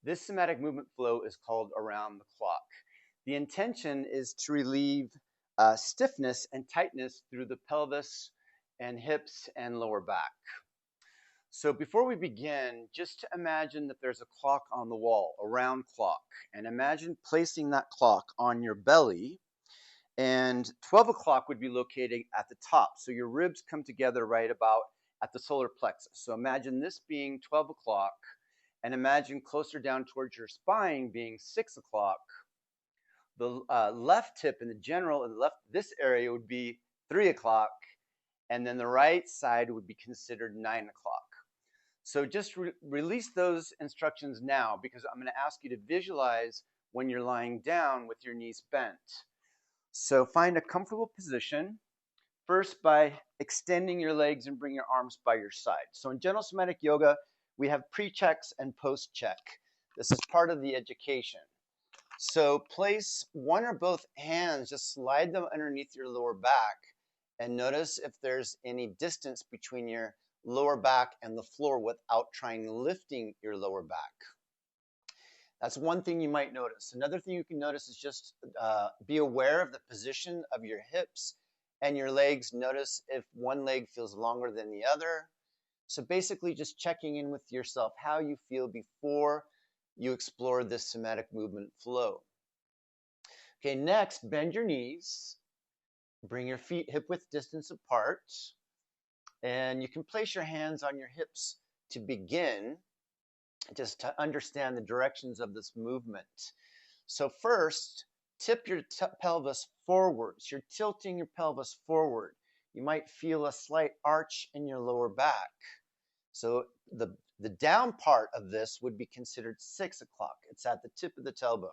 This somatic movement flow is called around the clock. The intention is to relieve stiffness and tightness through the pelvis and hips and lower back. So before we begin, just imagine that there's a clock on the wall, a round clock, and imagine placing that clock on your belly, and 12 o'clock would be located at the top. So your ribs come together right about at the solar plexus. So imagine this being 12 o'clock, and imagine closer down towards your spine being 6 o'clock. The left hip in the general, and this area would be 3 o'clock, and then the right side would be considered 9 o'clock. So just release those instructions now, because I'm going to ask you to visualize when you're lying down with your knees bent. So find a comfortable position, first by extending your legs and bring your arms by your side. So in Gentle Somatic Yoga, we have pre-checks and post-check. This is part of the education. So place one or both hands, just slide them underneath your lower back, and notice if there's any distance between your lower back and the floor without trying lifting your lower back. That's one thing you might notice. Another thing you can notice is just be aware of the position of your hips and your legs. Notice if one leg feels longer than the other. So basically just checking in with yourself how you feel before you explore this somatic movement flow. Okay, next, bend your knees. Bring your feet hip-width distance apart. And you can place your hands on your hips to begin, just to understand the directions of this movement. So first, tip your pelvis forwards. You're tilting your pelvis forward. You might feel a slight arch in your lower back. So the down part of this would be considered 6 o'clock. It's at the tip of the tailbone.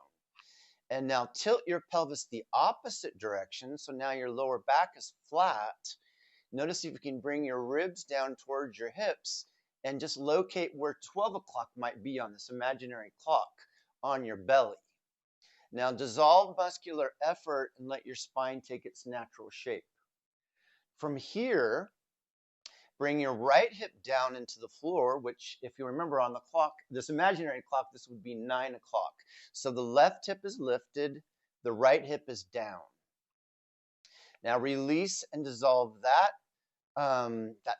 And now tilt your pelvis the opposite direction. So now your lower back is flat. Notice if you can bring your ribs down towards your hips and just locate where 12 o'clock might be on this imaginary clock on your belly. Now dissolve muscular effort and let your spine take its natural shape. From here, bring your right hip down into the floor, which if you remember on the clock, this imaginary clock, this would be 9 o'clock. So the left hip is lifted, the right hip is down. Now release and dissolve that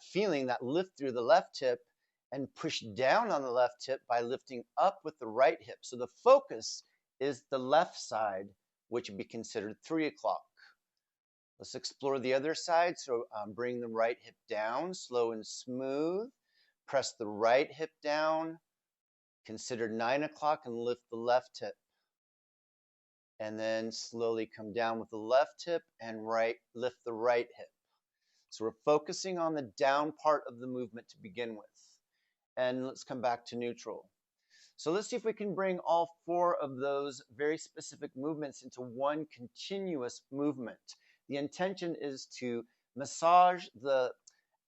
feeling, that lift through the left hip, and push down on the left hip by lifting up with the right hip. So the focus is the left side, which would be considered 3 o'clock. Let's explore the other side. So bring the right hip down, slow and smooth. Press the right hip down, consider 9 o'clock, and lift the left hip. And then slowly come down with the left hip and lift the right hip. So we're focusing on the down part of the movement to begin with. And let's come back to neutral. So let's see if we can bring all 4 of those very specific movements into one continuous movement. The intention is to massage the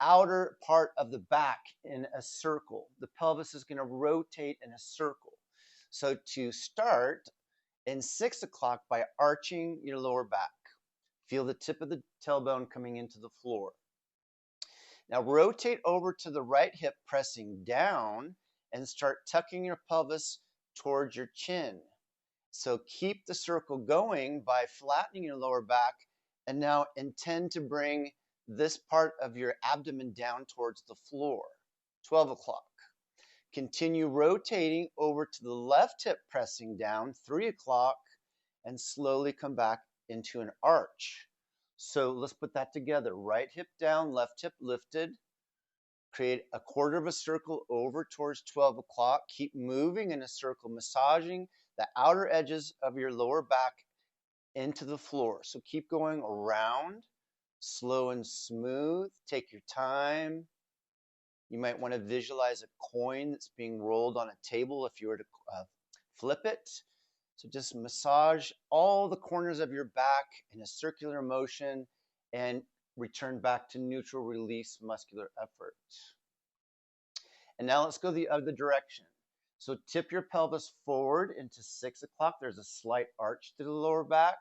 outer part of the back in a circle. The pelvis is going to rotate in a circle. So to start in 6 o'clock by arching your lower back. Feel the tip of the tailbone coming into the floor. Now rotate over to the right hip, pressing down, and start tucking your pelvis towards your chin. So keep the circle going by flattening your lower back, and now intend to bring this part of your abdomen down towards the floor. 12 o'clock. Continue rotating over to the left hip, pressing down, 3 o'clock, and slowly come back into an arch. So let's put that together. Right hip down, left hip lifted. Create a quarter of a circle over towards 12 o'clock. Keep moving in a circle, massaging the outer edges of your lower back into the floor. So keep going around, slow and smooth. Take your time. You might want to visualize a coin that's being rolled on a table if you were to flip it. So just massage all the corners of your back in a circular motion and return back to neutral, release muscular effort. And now let's go the other direction. So tip your pelvis forward into 6 o'clock. There's a slight arch to the lower back.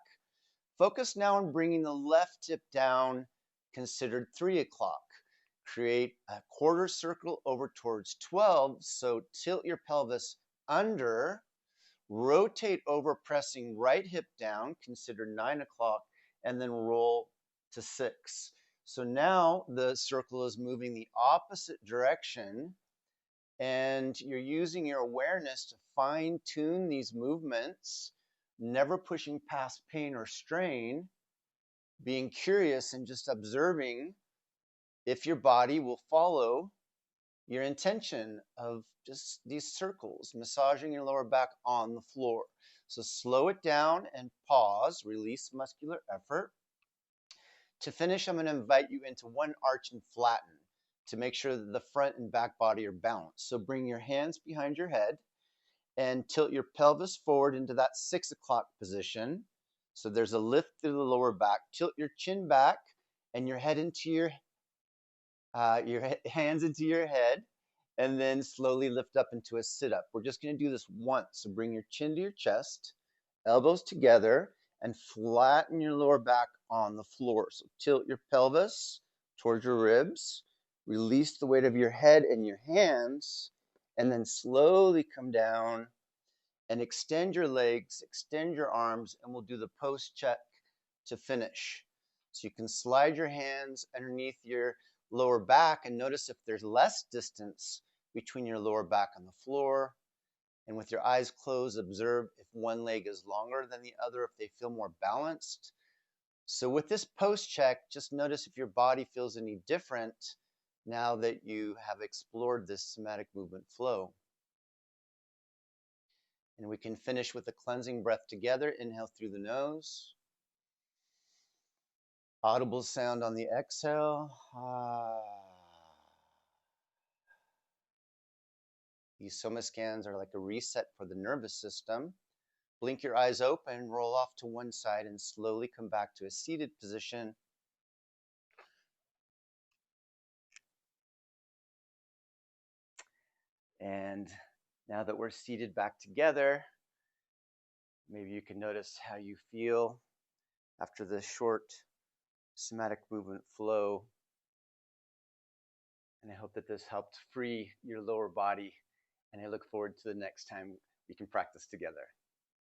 Focus now on bringing the left hip down, considered 3 o'clock. Create a quarter circle over towards 12. So tilt your pelvis under, rotate over, pressing right hip down, consider 9 o'clock, and then roll to 6. So now the circle is moving the opposite direction, and you're using your awareness to fine tune these movements, never pushing past pain or strain, being curious and just observing if your body will follow your intention of just these circles, massaging your lower back on the floor. So slow it down and pause, release muscular effort. To finish, I'm going to invite you into one arch and flatten to make sure that the front and back body are balanced. So bring your hands behind your head and tilt your pelvis forward into that 6 o'clock position. So there's a lift through the lower back. Tilt your chin back and your head into your hands into your head, and then slowly lift up into a sit-up. We're just going to do this once. So bring your chin to your chest, elbows together, and flatten your lower back on the floor. So tilt your pelvis towards your ribs, release the weight of your head and your hands, and then slowly come down and extend your legs, extend your arms, and we'll do the post check to finish. So you can slide your hands underneath your lower back and notice if there's less distance between your lower back and the floor. And with your eyes closed, observe if one leg is longer than the other, if they feel more balanced. So with this post check, just notice if your body feels any different now that you have explored this somatic movement flow. And we can finish with a cleansing breath together. Inhale through the nose. Audible sound on the exhale. These soma scans are like a reset for the nervous system. Blink your eyes open, roll off to one side, and slowly come back to a seated position. And now that we're seated back together, maybe you can notice how you feel after this short somatic movement flow. And I hope that this helped free your lower body. And I look forward to the next time we can practice together.